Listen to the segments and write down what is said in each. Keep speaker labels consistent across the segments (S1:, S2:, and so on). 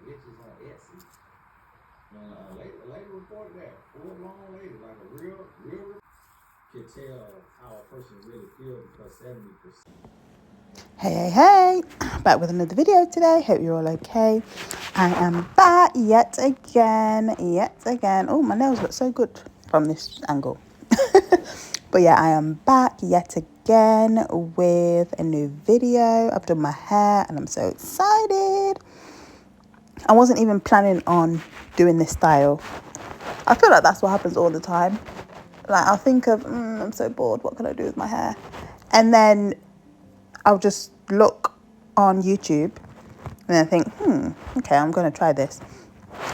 S1: bitches on Etsy. A lady reported that. Full blown lady, like a real can tell how a person really feels because 70%.
S2: Hey, back with another video today. Hope you're all okay. I am back yet again. Oh, my nails look so good from this angle. But yeah, I am back yet again with a new video. I've done my hair and I'm so excited. I wasn't even planning on doing this style. I feel like that's what happens all the time. Like, I'll think of, I'm so bored, what can I do with my hair? And then I'll just look on YouTube and then think, okay, I'm going to try this.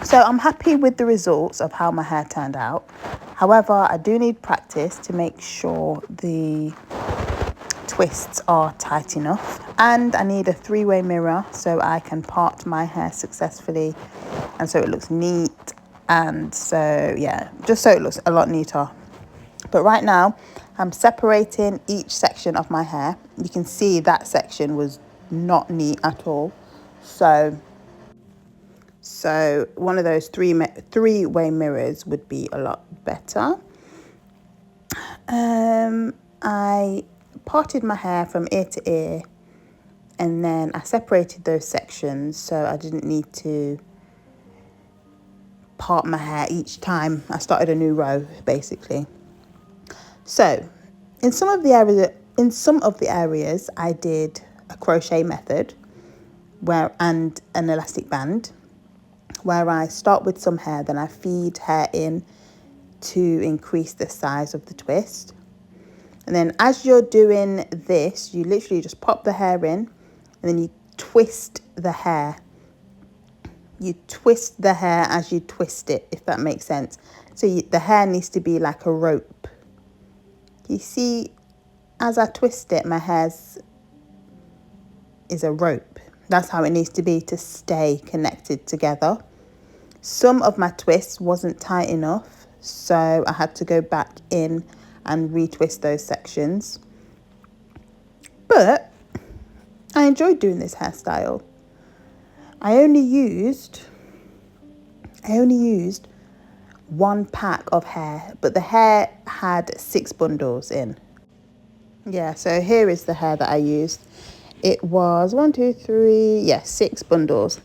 S2: So I'm happy with the results of how my hair turned out. However, I do need practice to make sure the twists are tight enough. And I need a 3-way mirror so I can part my hair successfully and so it looks neat. And so, yeah, just so it looks a lot neater. But right now, I'm separating each section of my hair. You can see that section was not neat at all. So one of those three-way mirrors would be a lot better. I parted my hair from ear to ear, and then I separated those sections so I didn't need to part my hair each time I started a new row, basically. So in some of the areas I did a crochet method and an elastic band, where I start with some hair, then I feed hair in to increase the size of the twist. And then as you're doing this, you literally just pop the hair in and then you twist the hair. You twist the hair as you twist it, if that makes sense. So the hair needs to be like a rope. You see, as I twist it, my hair is a rope. That's how it needs to be to stay connected together. Some of my twists wasn't tight enough, so I had to go back in and retwist those sections. But I enjoyed doing this hairstyle. I only used 1 pack of hair, but the hair had 6 bundles in. Yeah, so here is the hair that I used. It was 6 bundles.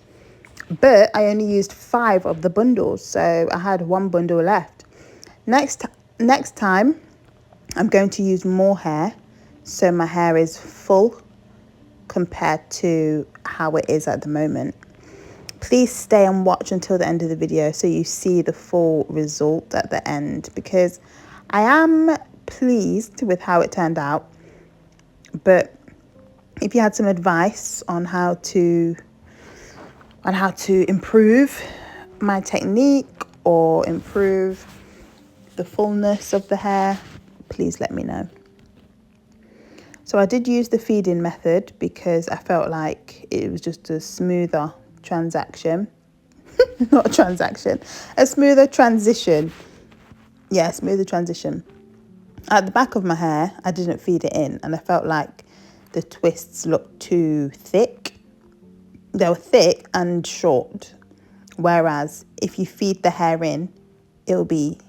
S2: But I only used 5 of the bundles, so I had 1 bundle left. Next time, I'm going to use more hair, so my hair is full compared to how it is at the moment. Please stay and watch until the end of the video so you see the full result at the end, because I am pleased with how it turned out. But if you had some advice on how to improve my technique or improve the fullness of the hair, please let me know. So I did use the feed-in method because I felt like it was just a smoother transaction. Not a transaction, a smoother transition. Yeah, smoother transition. At the back of my hair, I didn't feed it in and I felt like the twists looked too thick. They were thick and short. Whereas if you feed the hair in, it'll be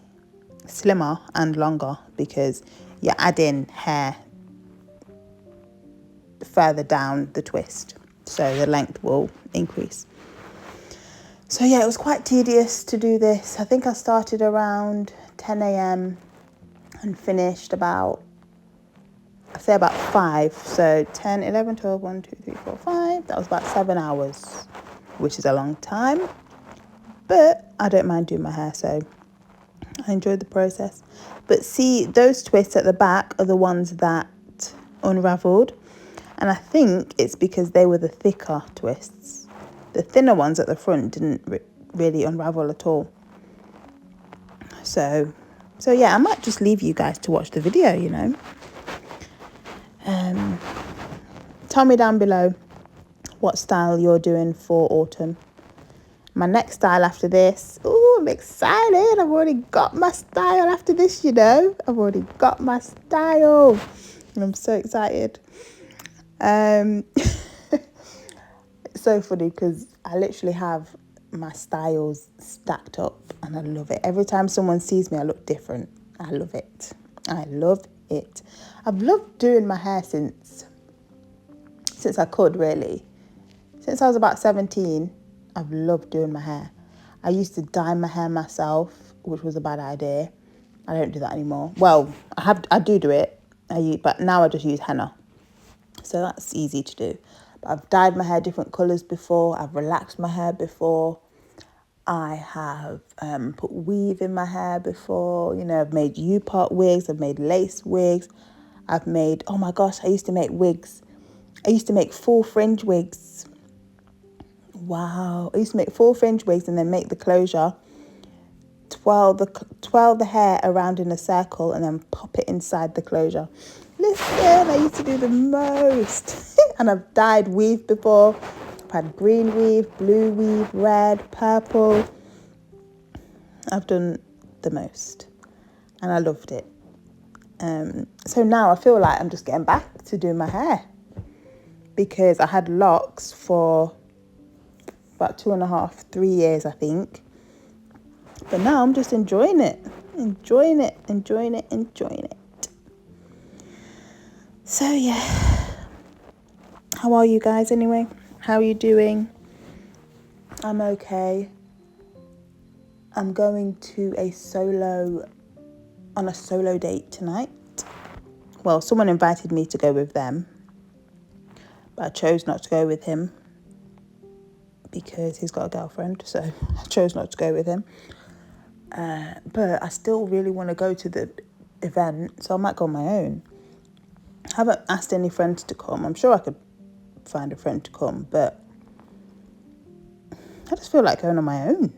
S2: slimmer and longer because you're adding hair further down the twist. So the length will increase. So yeah, it was quite tedious to do this. I think I started around 10 a.m. and finished about 5. So 10, 11, 12, 1, 2, 3, 4, 5. That was about 7 hours, which is a long time. But I don't mind doing my hair, so I enjoyed the process. But see, those twists at the back are the ones that unraveled. And I think it's because they were the thicker twists. The thinner ones at the front didn't really unravel at all. So yeah, I might just leave you guys to watch the video, you know. Tell me down below what style you're doing for autumn. My next style after this, I'm excited. I've already got my style after this, you know. I've already got my style. And I'm so excited. It's so funny because I literally have my styles stacked up, and I love it. Every time someone sees me, I look different. I love it. I love it. I've loved doing my hair since I could, really. Since I was about 17, I've loved doing my hair. I used to dye my hair myself, which was a bad idea. I don't do that anymore. Well, I do it, but now I just use henna. So that's easy to do. But I've dyed my hair different colours before. I've relaxed my hair before. I have put weave in my hair before. You know, I've made U-part wigs. I've made lace wigs. I've made, oh my gosh, I used to make wigs. I used to make full fringe wigs. Wow. I used to make full fringe wigs and then make the closure. Twirl the hair around in a circle and then pop it inside the closure. Listen, I used to do the most. And I've dyed weave before. I've had green weave, blue weave, red, purple. I've done the most. And I loved it. So now I feel like I'm just getting back to doing my hair. Because I had locks for about 2.5, 3 years, I think. But now I'm just enjoying it. Enjoying it. So yeah. How are you guys anyway? How are you doing? I'm okay. I'm going on a solo date tonight. Well, someone invited me to go with them. But I chose not to go with him. Because he's got a girlfriend. So I chose not to go with him. But I still really want to go to the event. So I might go on my own. I haven't asked any friends to come. I'm sure I could find a friend to come, but I just feel like going on my own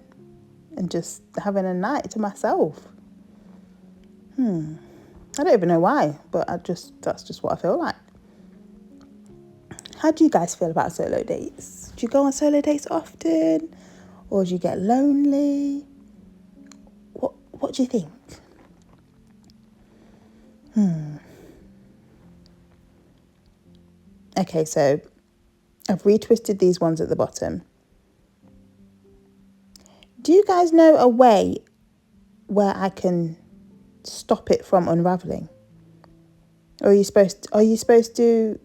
S2: and just having a night to myself. I don't even know why, but that's just what I feel like. How do you guys feel about solo dates? Do you go on solo dates often? Or do you get lonely? What do you think? Okay, so I've retwisted these ones at the bottom. Do you guys know a way where I can stop it from unraveling? Or are you supposed to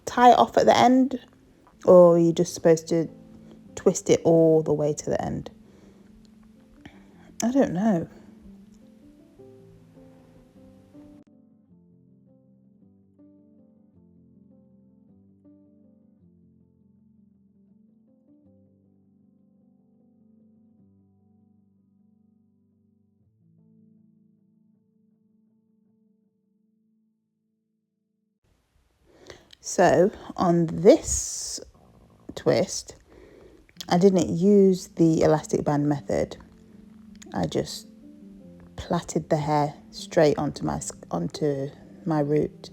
S2: tie it off at the end? Or are you just supposed to twist it all the way to the end? I don't know. So on this twist, I didn't use the elastic band method. I just plaited the hair straight onto my root.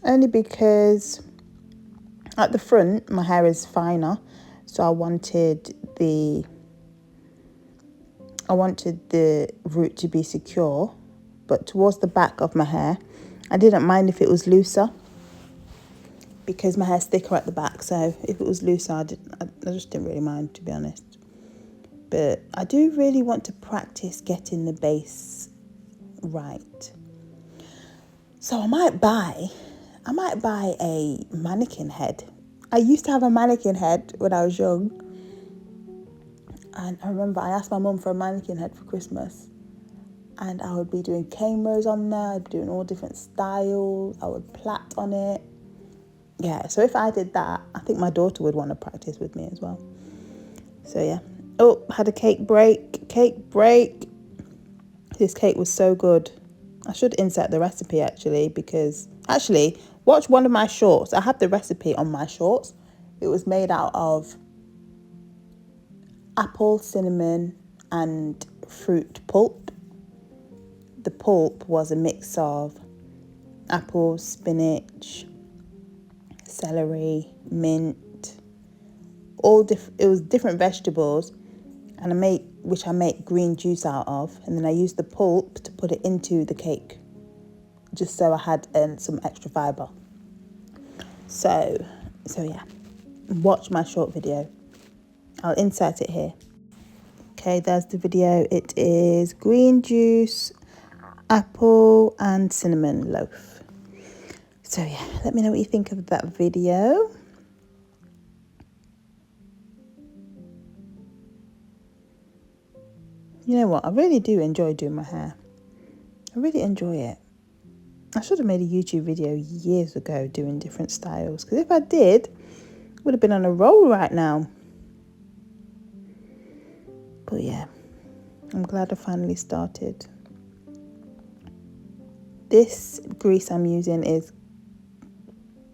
S2: Only because at the front my hair is finer, so I wanted the root to be secure, but towards the back of my hair, I didn't mind if it was looser because my hair's thicker at the back. So if it was looser, I just didn't really mind, to be honest. But I do really want to practice getting the base right. So I might buy a mannequin head. I used to have a mannequin head when I was young. And I remember I asked my mum for a mannequin head for Christmas. And I would be doing cameras on there. I'd be doing all different styles. I would plait on it. Yeah, so if I did that, I think my daughter would want to practice with me as well. So yeah. Oh, had a cake break. This cake was so good. I should insert the recipe because watch one of my shorts. I have the recipe on my shorts. It was made out of apple, cinnamon, and fruit pulp. The pulp was a mix of apple, spinach, celery, mint, it was different vegetables, and I make green juice out of, and then I used the pulp to put it into the cake, just so I had some extra fibre. So yeah, watch my short video. I'll insert it here. Okay, there's the video. It is green juice, apple and cinnamon loaf. So yeah, let me know what you think of that video. You know what? I really do enjoy doing my hair. I really enjoy it. I should have made a YouTube video years ago doing different styles, because if I did, I would have been on a roll right now. But yeah, I'm glad I finally started. This grease I'm using is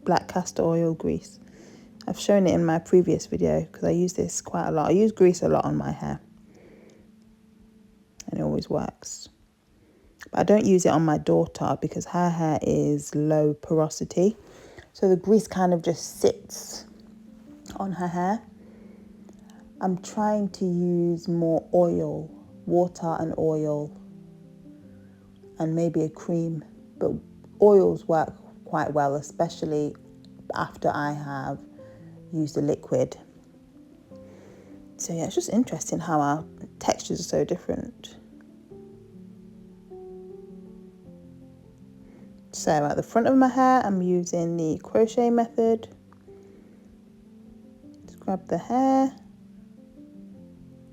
S2: black castor oil grease. I've shown it in my previous video because I use this quite a lot. I use grease a lot on my hair and it always works. But I don't use it on my daughter because her hair is low porosity. So the grease kind of just sits on her hair. I'm trying to use more oil, water and oil, and maybe a cream. But oils work quite well, especially after I have used a liquid. So yeah, it's just interesting how our textures are so different. So at the front of my hair, I'm using the crochet method. Just grab the hair,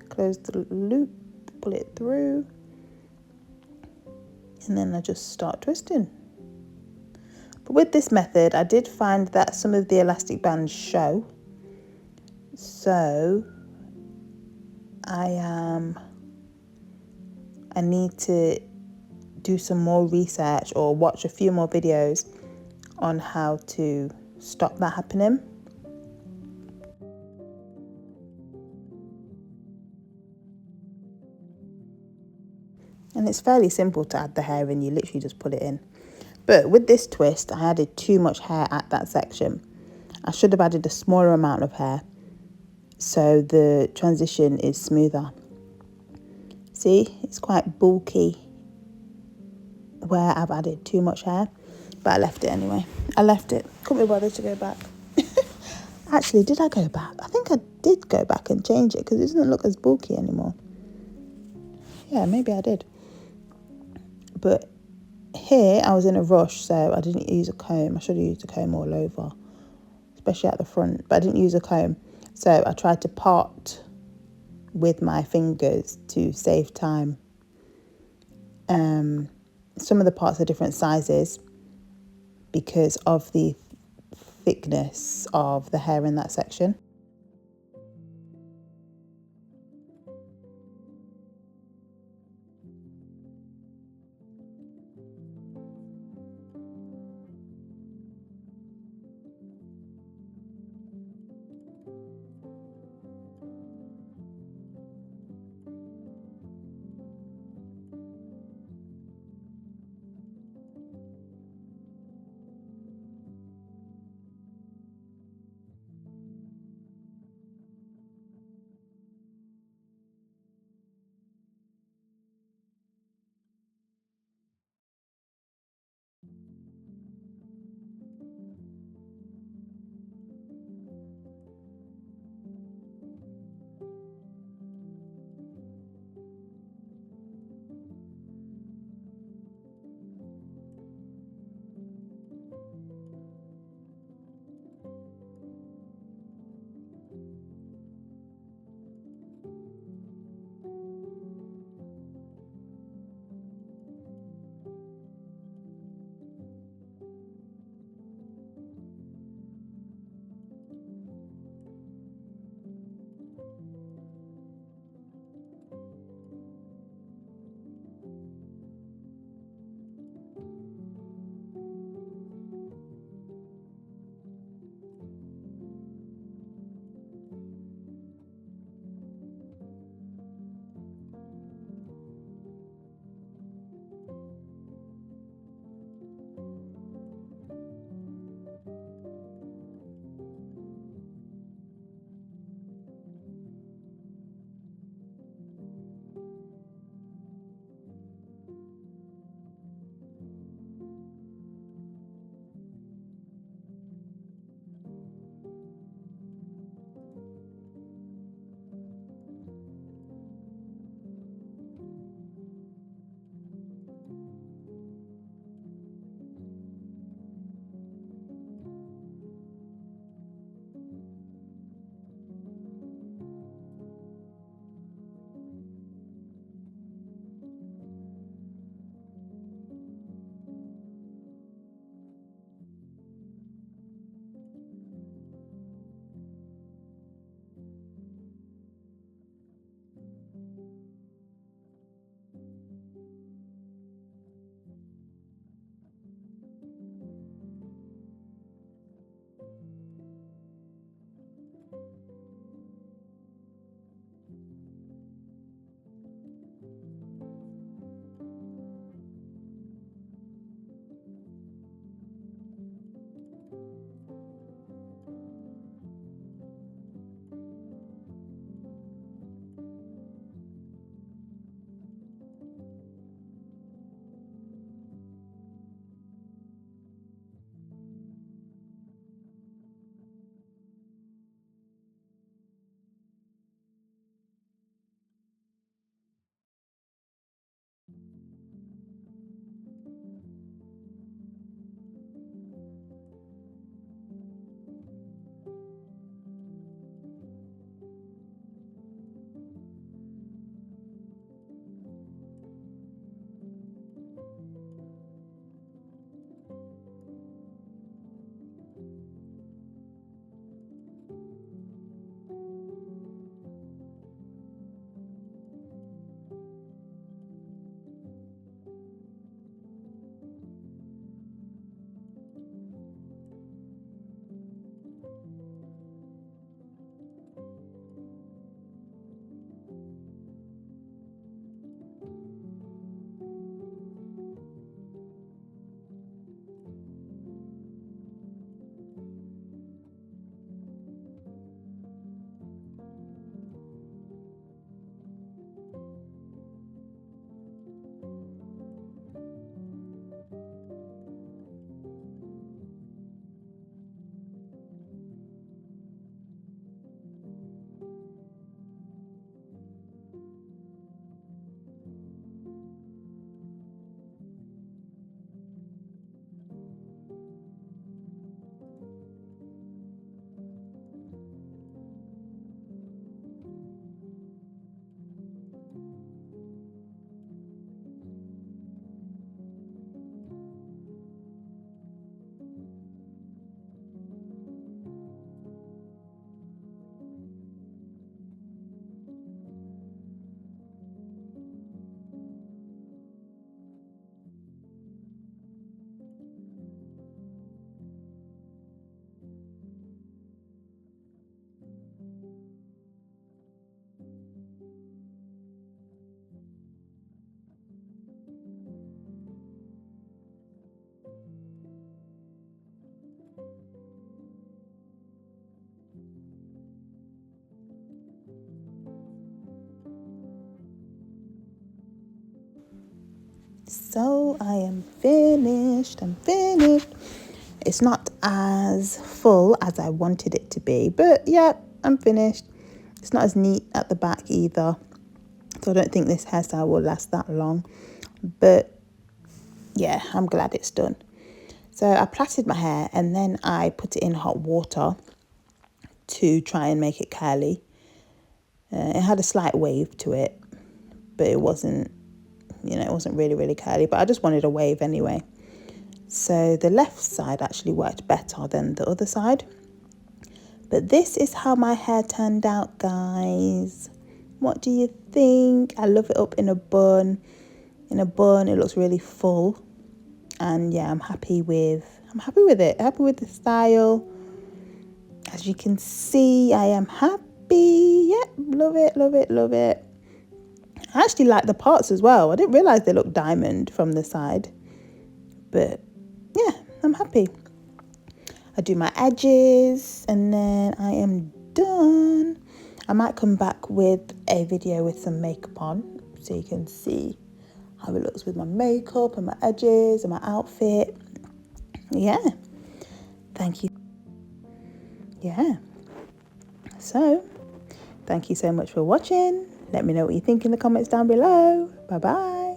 S2: close the loop, pull it through, and then I just start twisting. But with this method, I did find that some of the elastic bands show. So I need to do some more research or watch a few more videos on how to stop that happening. And it's fairly simple to add the hair in, you literally just put it in. But with this twist, I added too much hair at that section. I should have added a smaller amount of hair so the transition is smoother. See, it's quite bulky where I've added too much hair, but I left it anyway. I left it, couldn't be bothered to go back. Actually, did I go back? I think I did go back and change it because it doesn't look as bulky anymore. Yeah, maybe I did. But here I was in a rush, so I didn't use a comb. I should have used a comb all over, especially at the front, but I didn't use a comb. So I tried to part with my fingers to save time. Some of the parts are different sizes because of the thickness of the hair in that section. So I am finished. I'm finished. It's not as full as I wanted it to be, but yeah, I'm finished. It's not as neat at the back either, so I don't think this hairstyle will last that long, but yeah, I'm glad it's done. So I plaited my hair and then I put it in hot water to try and make it curly. It had a slight wave to it, but it wasn't, it wasn't really, really curly, but I just wanted a wave anyway. So the left side actually worked better than the other side. But this is how my hair turned out, guys. What do you think? I love it up in a bun. In a bun, it looks really full. And yeah, I'm happy with it. Happy with the style. As you can see, I am happy. Yep, love it, love it, love it. I actually like the parts as well. I didn't realise they looked diamond from the side. But yeah, I'm happy. I do my edges and then I am done. I might come back with a video with some makeup on so you can see how it looks with my makeup and my edges and my outfit. Yeah, thank you. Yeah, so thank you so much for watching. Let me know what you think in the comments down below. Bye bye.